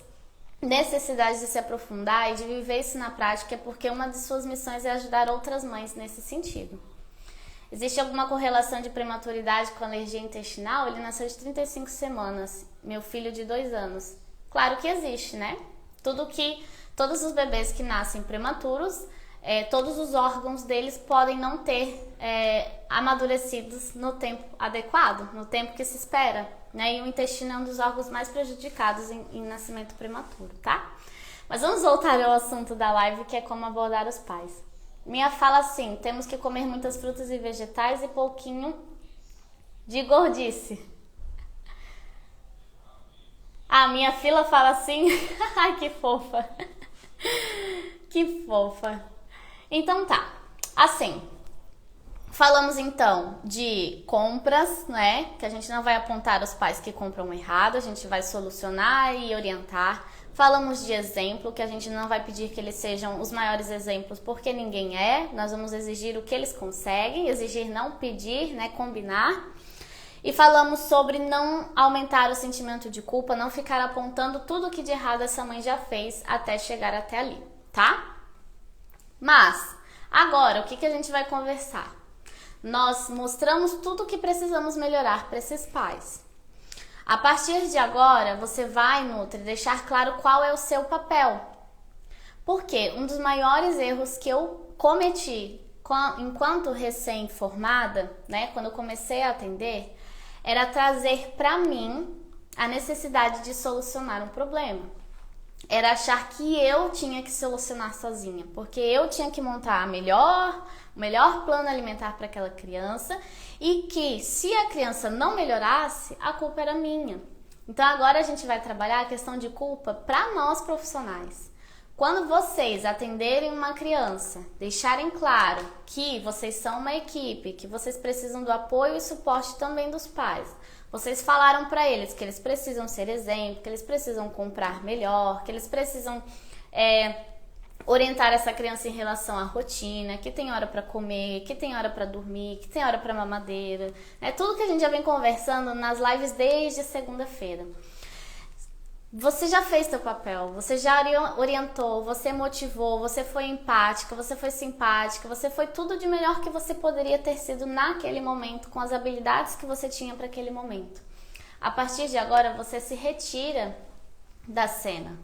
necessidades de se aprofundar e de viver isso na prática, é porque uma de suas missões é ajudar outras mães nesse sentido. Existe alguma correlação de prematuridade com alergia intestinal? Ele nasceu de 35 semanas, meu filho de 2 anos. Claro que existe, né? Todos os bebês que nascem prematuros, todos os órgãos deles podem não ter amadurecidos no tempo adequado, no tempo que se espera, né? E o intestino é um dos órgãos mais prejudicados em nascimento prematuro, tá? Mas vamos voltar ao assunto da live, que é como abordar os pais. Minha fala assim, temos que comer muitas frutas e vegetais e pouquinho de gordice. Ah, minha fila fala assim, ai que fofa, que fofa. Então tá, assim, Falamos então de compras, né? Que a gente não vai apontar os pais que compram errado, a gente vai solucionar e orientar. Falamos de exemplo, que a gente não vai pedir que eles sejam os maiores exemplos, porque ninguém é. Nós vamos exigir o que eles conseguem, exigir não pedir, né? Combinar. E falamos sobre não aumentar o sentimento de culpa, não ficar apontando tudo que de errado essa mãe já fez até chegar até ali, tá? Mas, agora, o que a gente vai conversar? Nós mostramos tudo o que precisamos melhorar para esses pais. A partir de agora, você vai, Nutri, deixar claro qual é o seu papel. Porque um dos maiores erros que eu cometi enquanto recém-formada, né, quando eu comecei a atender, era trazer para mim a necessidade de solucionar um problema. Era achar que eu tinha que solucionar sozinha, porque eu tinha que montar o melhor plano alimentar para aquela criança e que se a criança não melhorasse, a culpa era minha. Então agora a gente vai trabalhar a questão de culpa para nós profissionais. Quando vocês atenderem uma criança, deixarem claro que vocês são uma equipe, que vocês precisam do apoio e suporte também dos pais. Vocês falaram para eles que eles precisam ser exemplo, que eles precisam comprar melhor, que eles precisam orientar essa criança em relação à rotina, que tem hora para comer, que tem hora para dormir, que tem hora para mamadeira. É tudo que a gente já vem conversando nas lives desde segunda-feira. Você já fez seu papel, você já orientou, você motivou, você foi empática, você foi simpática, você foi tudo de melhor que você poderia ter sido naquele momento, com as habilidades que você tinha para aquele momento. A partir de agora, você se retira da cena.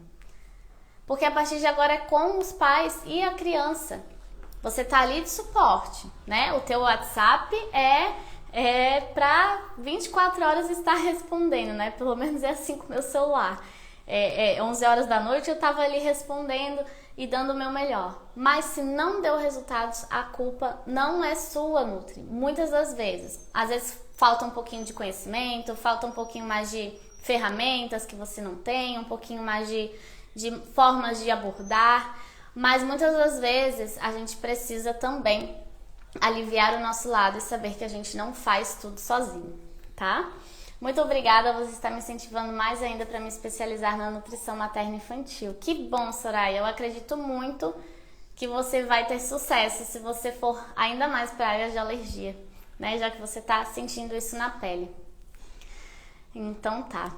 Porque a partir de agora é com os pais e a criança. Você tá ali de suporte, né? O teu WhatsApp é para 24 horas estar respondendo, né? Pelo menos é assim com o meu celular. 11 horas da noite eu tava ali respondendo e dando o meu melhor. Mas se não deu resultados, a culpa não é sua, Nutri. Muitas das vezes. Às vezes falta um pouquinho de conhecimento, falta um pouquinho mais de ferramentas que você não tem, um pouquinho mais de formas de abordar. Mas muitas das vezes a gente precisa também aliviar o nosso lado e saber que a gente não faz tudo sozinho, tá? Muito obrigada, você está me incentivando mais ainda para me especializar na nutrição materna infantil. Que bom, Soraya, eu acredito muito que você vai ter sucesso se você for ainda mais para a área de alergia, né? Já que você está sentindo isso na pele. Então tá.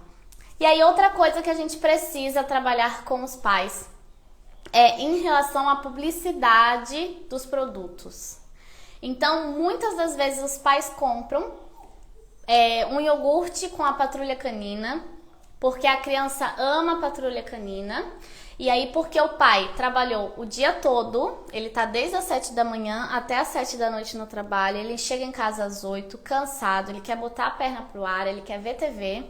E aí outra coisa que a gente precisa trabalhar com os pais é em relação à publicidade dos produtos. Então, muitas das vezes os pais compram um iogurte com a patrulha canina, porque a criança ama a patrulha canina, e aí porque o pai trabalhou o dia todo, ele tá desde as 7 da manhã até as 7 da noite no trabalho, ele chega em casa às 8, cansado, ele quer botar a perna pro ar, ele quer ver TV,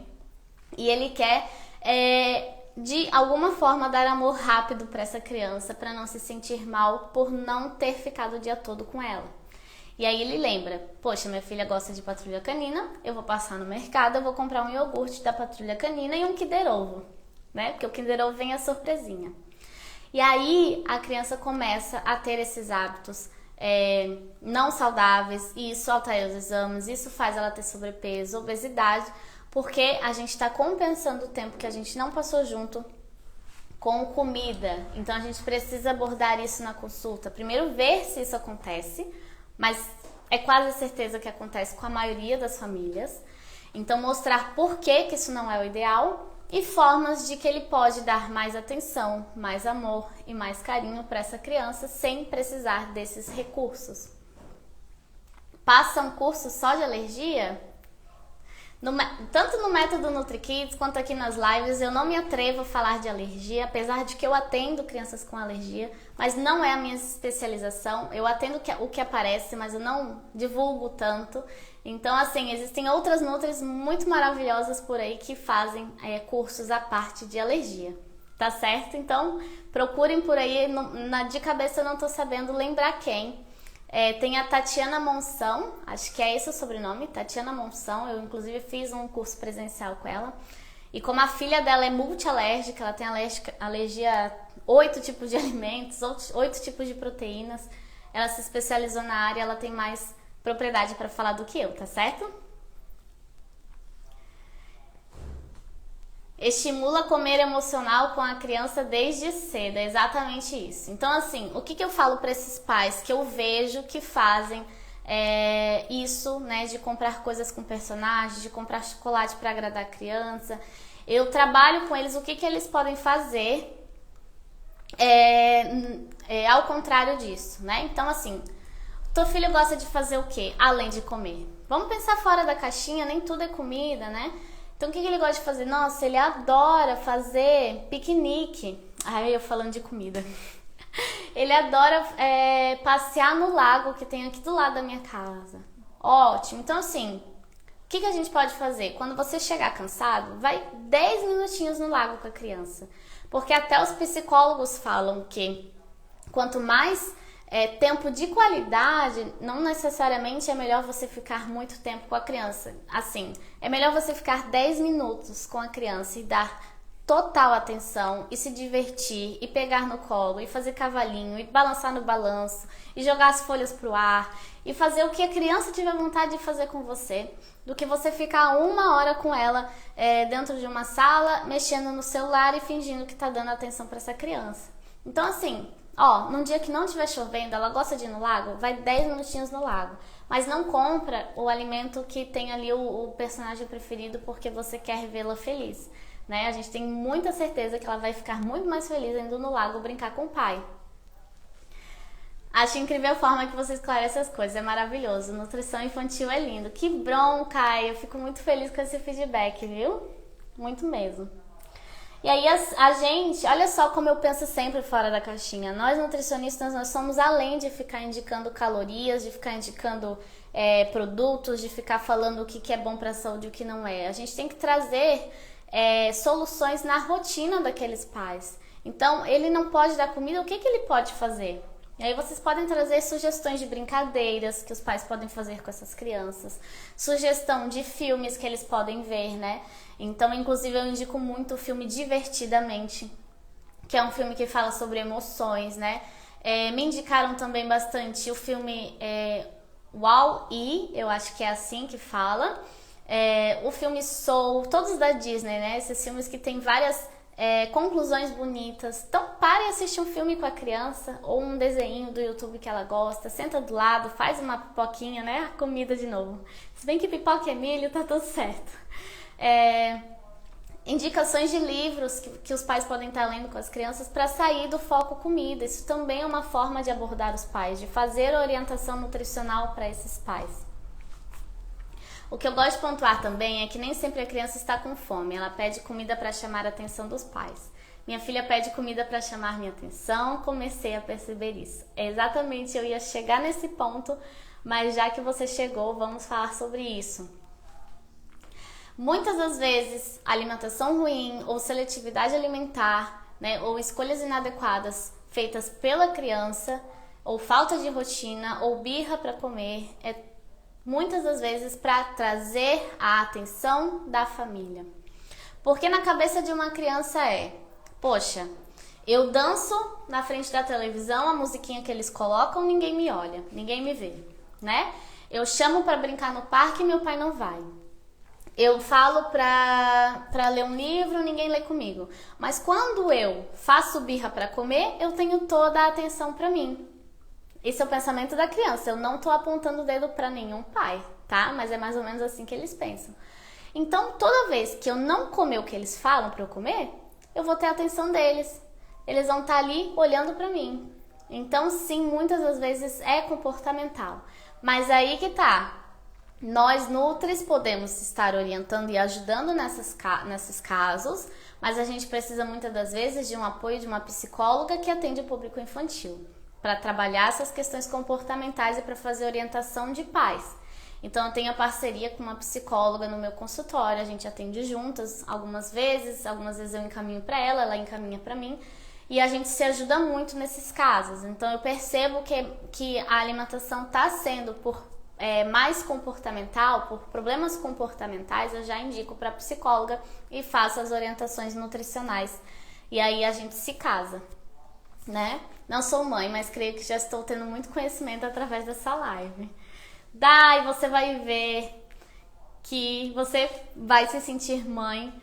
e ele quer, de alguma forma, dar amor rápido para essa criança, para não se sentir mal por não ter ficado o dia todo com ela. E aí ele lembra, poxa, minha filha gosta de patrulha canina, eu vou passar no mercado, eu vou comprar um iogurte da patrulha canina e um Kinder Ovo, né? Porque o Kinder Ovo vem a surpresinha. E aí a criança começa a ter esses hábitos não saudáveis, e isso altera os exames, isso faz ela ter sobrepeso, obesidade, porque a gente está compensando o tempo que a gente não passou junto com comida. Então a gente precisa abordar isso na consulta. Primeiro ver se isso acontece, mas é quase certeza que acontece com a maioria das famílias. Então mostrar por que isso não é o ideal e formas de que ele pode dar mais atenção, mais amor e mais carinho para essa criança sem precisar desses recursos. Passa um curso só de alergia? Tanto no método NutriKids quanto aqui nas lives eu não me atrevo a falar de alergia, apesar de que eu atendo crianças com alergia, mas não é a minha especialização. Eu atendo o que aparece, mas eu não divulgo tanto. Então, assim, existem outras nutris muito maravilhosas por aí que fazem cursos à parte de alergia, tá certo? Então, procurem por aí, de cabeça eu não tô sabendo lembrar quem. Tem a Tatiana Monção, acho que é esse o sobrenome, Tatiana Monção. Eu inclusive fiz um curso presencial com ela. E como a filha dela é multialérgica, ela tem alergia a 8 tipos de alimentos, 8 tipos de proteínas, ela se especializou na área, ela tem mais propriedade para falar do que eu, tá certo? Estimula comer emocional com a criança desde cedo, é exatamente isso. Então, assim, o que eu falo para esses pais que eu vejo que fazem isso, né, de comprar coisas com personagens, de comprar chocolate para agradar a criança? Eu trabalho com eles o que eles podem fazer ao contrário disso, né? Então, assim, teu filho gosta de fazer o quê? Além de comer. Vamos pensar fora da caixinha, nem tudo é comida, né? Então, o que ele gosta de fazer? Nossa, ele adora fazer piquenique. Ai, eu falando de comida. Ele adora passear no lago que tem aqui do lado da minha casa. Ótimo. Então, assim, o que a gente pode fazer? Quando você chegar cansado, vai 10 minutinhos no lago com a criança. Porque até os psicólogos falam que quanto mais tempo de qualidade, não necessariamente é melhor você ficar muito tempo com a criança. Assim, é melhor você ficar 10 minutos com a criança e dar total atenção e se divertir e pegar no colo e fazer cavalinho e balançar no balanço e jogar as folhas pro ar e fazer o que a criança tiver vontade de fazer com você, do que você ficar 1 hora com ela dentro de uma sala mexendo no celular e fingindo que tá dando atenção para essa criança. Então, assim, num dia que não estiver chovendo, ela gosta de ir no lago, vai 10 minutinhos no lago. Mas não compra o alimento que tem ali o personagem preferido porque você quer vê-la feliz, né? A gente tem muita certeza que ela vai ficar muito mais feliz indo no lago brincar com o pai. Acho incrível a forma que você esclarece as coisas, é maravilhoso. Nutrição infantil é lindo. Que bom, Caio, eu fico muito feliz com esse feedback, viu? Muito mesmo. E aí a gente, olha só como eu penso sempre fora da caixinha. Nós nutricionistas, nós somos além de ficar indicando calorias, de ficar indicando produtos, de ficar falando o que é bom para a saúde e o que não é. A gente tem que trazer soluções na rotina daqueles pais. Então, ele não pode dar comida, o que ele pode fazer? E aí vocês podem trazer sugestões de brincadeiras que os pais podem fazer com essas crianças, sugestão de filmes que eles podem ver, né? Então, inclusive, eu indico muito o filme Divertidamente, que é um filme que fala sobre emoções, né? Me indicaram também bastante o filme Wall-E, eu acho que é assim que fala, o filme Soul, todos da Disney, né? Esses filmes que tem várias conclusões bonitas. Então pare e assiste um filme com a criança ou um desenho do YouTube que ela gosta, senta do lado, faz uma pipoquinha, né? Comida de novo. Se bem que pipoca é milho, tá tudo certo. Indicações de livros que os pais podem estar lendo com as crianças para sair do foco comida. Isso também é uma forma de abordar os pais, de fazer orientação nutricional para esses pais. O que eu gosto de pontuar também é que nem sempre a criança está com fome, ela pede comida para chamar a atenção dos pais. Minha filha pede comida para chamar minha atenção, comecei a perceber isso. Exatamente, eu ia chegar nesse ponto, mas já que você chegou, vamos falar sobre isso. Muitas das vezes, alimentação ruim ou seletividade alimentar, né, ou escolhas inadequadas feitas pela criança, ou falta de rotina, ou birra para comer, muitas das vezes para trazer a atenção da família. Porque na cabeça de uma criança poxa, eu danço na frente da televisão, a musiquinha que eles colocam, ninguém me olha, ninguém me vê, né? Eu chamo para brincar no parque e meu pai não vai. Eu falo para ler um livro, ninguém lê comigo. Mas quando eu faço birra para comer, eu tenho toda a atenção para mim. Esse é o pensamento da criança. Eu não tô apontando o dedo para nenhum pai, tá? Mas é mais ou menos assim que eles pensam. Então, toda vez que eu não comer o que eles falam para eu comer, eu vou ter a atenção deles. Eles vão estar ali olhando para mim. Então, sim, muitas das vezes é comportamental. Mas aí que tá. Nós, nutris, podemos estar orientando e ajudando nesses casos, mas a gente precisa muitas das vezes de um apoio de uma psicóloga que atende o público infantil, para trabalhar essas questões comportamentais e para fazer orientação de pais. Então, eu tenho a parceria com uma psicóloga no meu consultório, a gente atende juntas algumas vezes eu encaminho para ela, ela encaminha para mim, e a gente se ajuda muito nesses casos. Então, eu percebo que a alimentação está sendo mais comportamental, por problemas comportamentais, eu já indico para a psicóloga e faço as orientações nutricionais. E aí a gente se casa, né? Não sou mãe, mas creio que já estou tendo muito conhecimento através dessa live. Dá, e você vai ver que você vai se sentir mãe,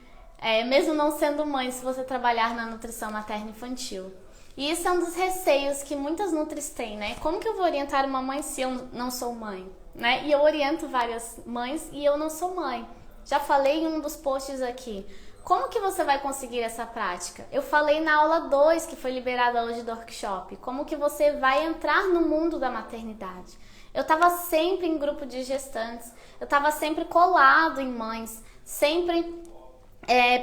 mesmo não sendo mãe, se você trabalhar na nutrição materna infantil. E isso é um dos receios que muitas nutris têm, né? Como que eu vou orientar uma mãe se eu não sou mãe? Né? E eu oriento várias mães e eu não sou mãe. Já falei em um dos posts aqui. Como que você vai conseguir essa prática? Eu falei na aula 2, que foi liberada hoje do workshop. Como que você vai entrar no mundo da maternidade? Eu estava sempre em grupo de gestantes, eu estava sempre colado em mães, sempre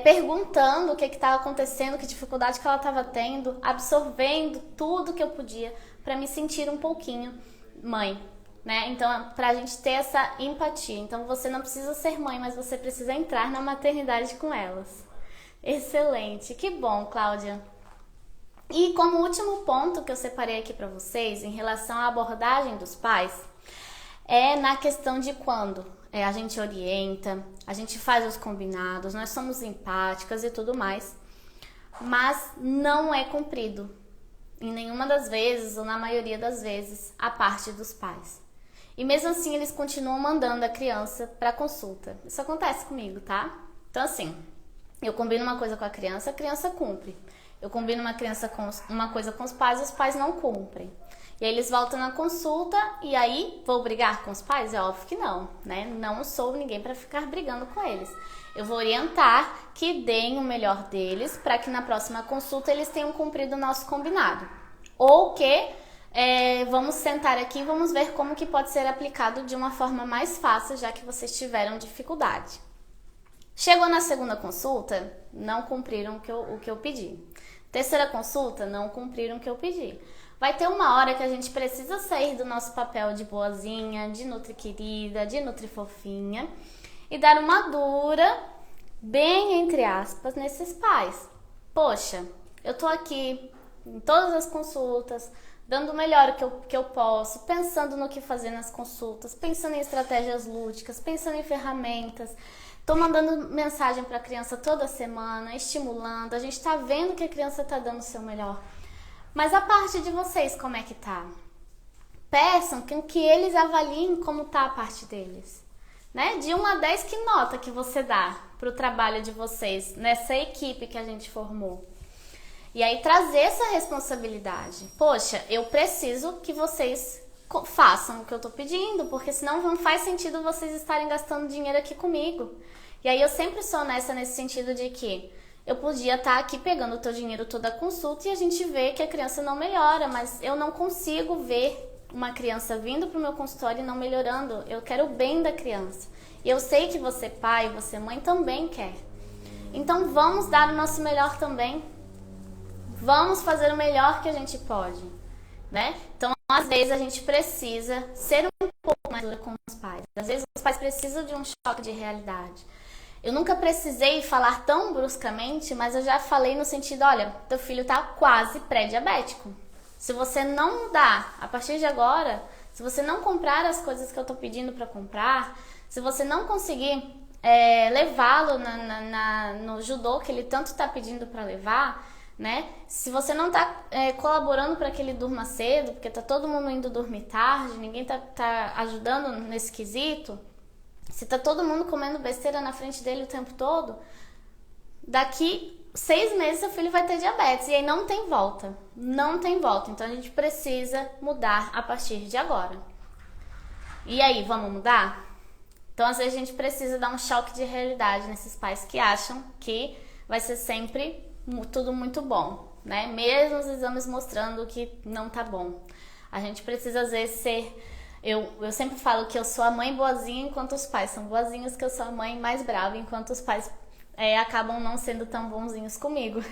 perguntando o que estava acontecendo, que dificuldade que ela estava tendo, absorvendo tudo que eu podia para me sentir um pouquinho mãe, né? Então, para a gente ter essa empatia. Então, você não precisa ser mãe, mas você precisa entrar na maternidade com elas. Excelente, que bom, Cláudia. E como último ponto que eu separei aqui para vocês, em relação à abordagem dos pais, é na questão de quando a gente orienta, a gente faz os combinados, nós somos empáticas e tudo mais, mas não é cumprido em nenhuma das vezes, ou na maioria das vezes, a parte dos pais. E mesmo assim eles continuam mandando a criança para consulta. Isso acontece comigo, tá? Então assim, eu combino uma coisa com a criança cumpre. Eu combino uma coisa com os pais não cumprem. E aí eles voltam na consulta e aí vou brigar com os pais? É óbvio que não, né? Não sou ninguém para ficar brigando com eles. Eu vou orientar que deem o melhor deles para que na próxima consulta eles tenham cumprido o nosso combinado. Ou que vamos sentar aqui e vamos ver como que pode ser aplicado de uma forma mais fácil, já que vocês tiveram dificuldade. Chegou na segunda consulta, não cumpriram o que eu pedi. Terceira consulta, não cumpriram o que eu pedi. Vai ter uma hora que a gente precisa sair do nosso papel de boazinha, de nutri-querida, de nutri-fofinha e dar uma dura, bem entre aspas, nesses pais. Poxa, eu tô aqui em todas as consultas, dando o melhor que eu posso, pensando no que fazer nas consultas, pensando em estratégias lúdicas, pensando em ferramentas. Tô mandando mensagem para a criança toda semana, estimulando. A gente tá vendo que a criança tá dando o seu melhor. Mas a parte de vocês, como é que tá? Peçam que eles avaliem como tá a parte deles. Né? De 1 a 10, que nota que você dá pro trabalho de vocês, nessa equipe que a gente formou? E aí trazer essa responsabilidade. Poxa, eu preciso que vocês façam o que eu tô pedindo, porque senão não faz sentido vocês estarem gastando dinheiro aqui comigo. E aí eu sempre sou honesta nesse sentido de que eu podia estar aqui pegando o teu dinheiro toda a consulta e a gente vê que a criança não melhora, mas eu não consigo ver uma criança vindo pro meu consultório e não melhorando. Eu quero o bem da criança. E eu sei que você pai, você mãe também quer. Então vamos dar o nosso melhor também. Vamos fazer o melhor que a gente pode, né? Então, às vezes, a gente precisa ser um pouco mais dura com os pais. Às vezes, os pais precisam de um choque de realidade. Eu nunca precisei falar tão bruscamente, mas eu já falei no sentido, olha, teu filho tá quase pré-diabético. Se você não mudar a partir de agora, se você não comprar as coisas que eu tô pedindo para comprar, se você não conseguir levá-lo no judô que ele tanto tá pedindo para levar, né? Se você não tá colaborando para que ele durma cedo, porque tá todo mundo indo dormir tarde, ninguém tá ajudando nesse quesito, se tá todo mundo comendo besteira na frente dele o tempo todo, daqui 6 meses seu filho vai ter diabetes e aí não tem volta. Não tem volta. Então a gente precisa mudar a partir de agora. E aí, vamos mudar? Então às vezes a gente precisa dar um choque de realidade nesses pais que acham que vai ser sempre tudo muito bom, né? Mesmo os exames mostrando que não tá bom. A gente precisa às vezes ser... Eu sempre falo que eu sou a mãe boazinha enquanto os pais são boazinhos, que eu sou a mãe mais brava enquanto os pais acabam não sendo tão bonzinhos comigo.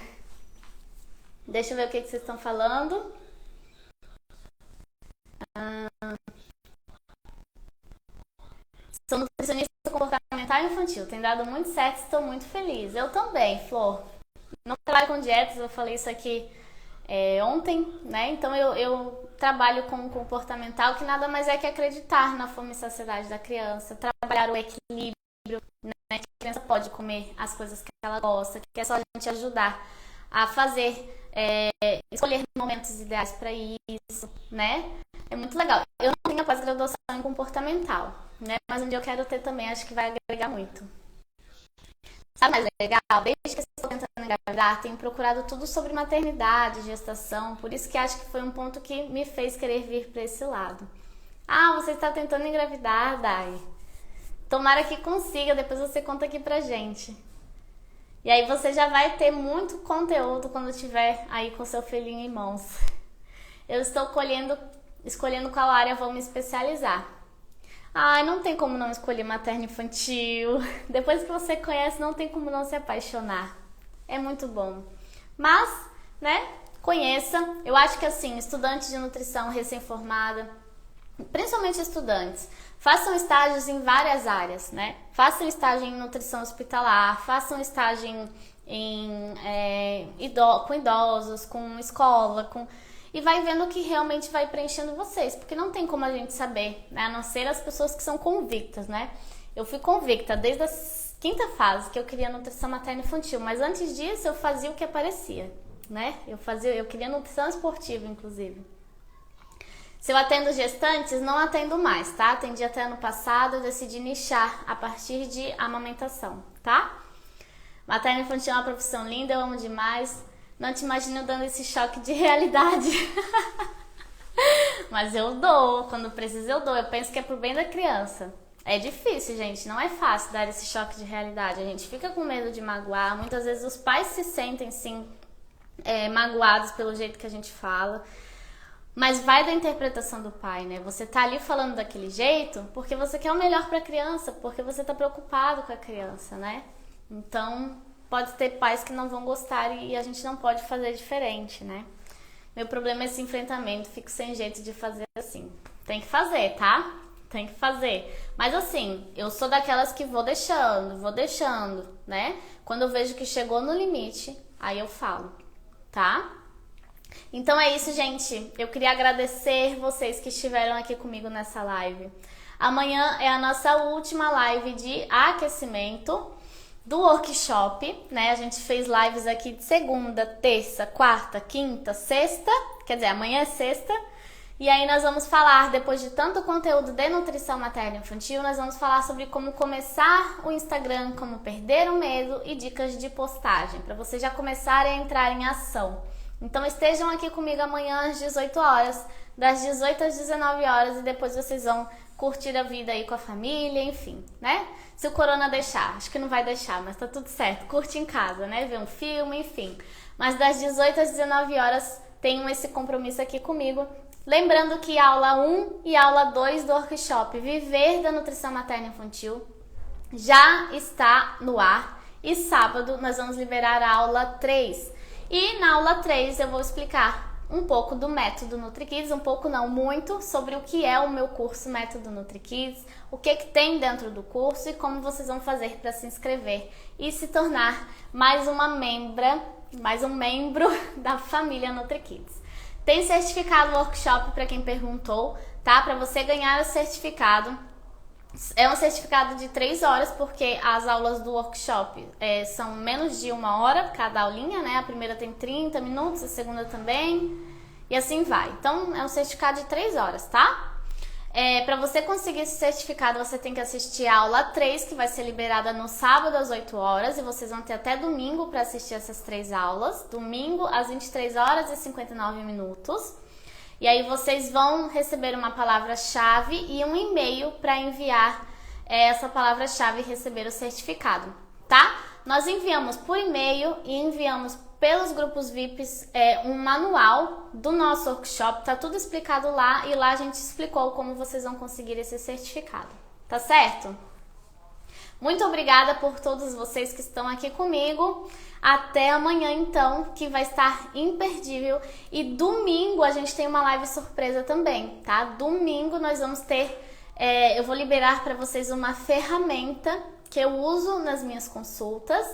Deixa eu ver o que vocês estão falando. Sou nutricionista comportamental infantil. Tem dado muito certo, estou muito feliz. Eu também, Flor. Não trabalho com dietas, eu falei isso aqui ontem, né? Então eu trabalho com comportamental, que nada mais é que acreditar na fome e saciedade da criança, trabalhar o equilíbrio, né? Que a criança pode comer as coisas que ela gosta, que é só a gente ajudar a fazer, escolher momentos ideais para isso, né? É muito legal. Eu não tenho pós-graduação em comportamental, né? Mas um dia eu quero ter também, acho que vai agregar muito. Sabe mais legal? Desde que eu estou tentando engravidar, tenho procurado tudo sobre maternidade, gestação, por isso que acho que foi um ponto que me fez querer vir para esse lado. Ah, você está tentando engravidar, Dai. Tomara que consiga, depois você conta aqui pra gente. E aí você já vai ter muito conteúdo quando estiver aí com seu filhinho em mãos. Eu estou escolhendo qual área vou me especializar. Ai, não tem como não escolher materno infantil. Depois que você conhece, não tem como não se apaixonar. É muito bom. Mas, né, conheça. Eu acho que assim, estudante de nutrição recém-formada, principalmente estudantes, façam estágios em várias áreas, né? Façam estágio em nutrição hospitalar, façam estágio com idosos, com escola, e vai vendo o que realmente vai preenchendo vocês, porque não tem como a gente saber, né? A não ser as pessoas que são convictas, né? Eu fui convicta desde a quinta fase que eu queria nutrição materna infantil, mas antes disso eu fazia o que aparecia, né? Eu queria nutrição esportiva, inclusive. Se eu atendo gestantes, não atendo mais, tá? Atendi até ano passado, eu decidi nichar a partir de amamentação, tá? Materno infantil é uma profissão linda, eu amo demais. Não te imagino dando esse choque de realidade. Mas eu dou, quando precisa eu dou. Eu penso que é pro bem da criança. É difícil, gente, não é fácil dar esse choque de realidade. A gente fica com medo de magoar. Muitas vezes os pais se sentem, sim, magoados pelo jeito que a gente fala. Mas vai da interpretação do pai, né? Você tá ali falando daquele jeito porque você quer o melhor pra criança, porque você tá preocupado com a criança, né? Então, pode ter pais que não vão gostar e a gente não pode fazer diferente, né? Meu problema é esse enfrentamento, fico sem jeito de fazer assim. Tem que fazer, tá? Tem que fazer. Mas assim, eu sou daquelas que vou deixando, né? Quando eu vejo que chegou no limite, aí eu falo, tá? Então é isso, gente. Eu queria agradecer vocês que estiveram aqui comigo nessa live. Amanhã é a nossa última live de aquecimento do workshop, né? A gente fez lives aqui de segunda, terça, quarta, quinta, sexta. Quer dizer, amanhã é sexta. E aí nós vamos falar, depois de tanto conteúdo de nutrição materna infantil, nós vamos falar sobre como começar o Instagram, como perder o medo e dicas de postagem, para vocês já começarem a entrar em ação. Então estejam aqui comigo amanhã às 18 horas, das 18 às 19 horas, e depois vocês vão curtir a vida aí com a família, enfim, né? Se o corona deixar, acho que não vai deixar, mas tá tudo certo, curte em casa, né? Ver um filme, enfim. Mas das 18 às 19 horas tenham esse compromisso aqui comigo. Lembrando que aula 1 e aula 2 do workshop Viver da Nutrição Materna Infantil já está no ar, e sábado nós vamos liberar a aula 3. E na aula 3 eu vou explicar um pouco do método NutriKids, um pouco não, muito, sobre o que é o meu curso Método NutriKids, o que tem dentro do curso e como vocês vão fazer para se inscrever e se tornar mais um membro da família NutriKids. Tem certificado workshop para quem perguntou, tá? Para você ganhar o certificado. É um certificado de 3 horas, porque as aulas do workshop são menos de 1 hora cada aulinha, né? A primeira tem 30 minutos, a segunda também, e assim vai. Então, é um certificado de 3 horas, tá? Para você conseguir esse certificado, você tem que assistir a aula 3, que vai ser liberada no sábado às 8 horas, e vocês vão ter até domingo para assistir essas 3 aulas. Domingo às 23 horas e 59 minutos. E aí vocês vão receber uma palavra-chave e um e-mail para enviar essa palavra-chave e receber o certificado, tá? Nós enviamos por e-mail e enviamos pelos grupos VIPs um manual do nosso workshop, tá tudo explicado lá, e lá a gente explicou como vocês vão conseguir esse certificado, tá certo? Muito obrigada por todos vocês que estão aqui comigo. Até amanhã, então, que vai estar imperdível. E domingo a gente tem uma live surpresa também, tá? Domingo nós vamos ter... eu vou liberar para vocês uma ferramenta que eu uso nas minhas consultas.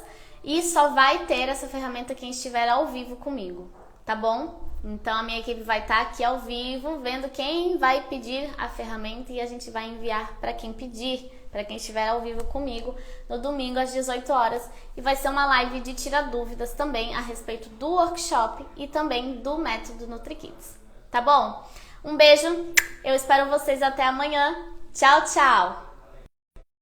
E só vai ter essa ferramenta quem estiver ao vivo comigo, tá bom? Então a minha equipe vai estar aqui ao vivo, vendo quem vai pedir a ferramenta, e a gente vai enviar para quem pedir, para quem estiver ao vivo comigo no domingo às 18 horas. E vai ser uma live de tirar dúvidas também a respeito do workshop e também do método NutriKids, tá bom? Um beijo, eu espero vocês até amanhã. Tchau, tchau!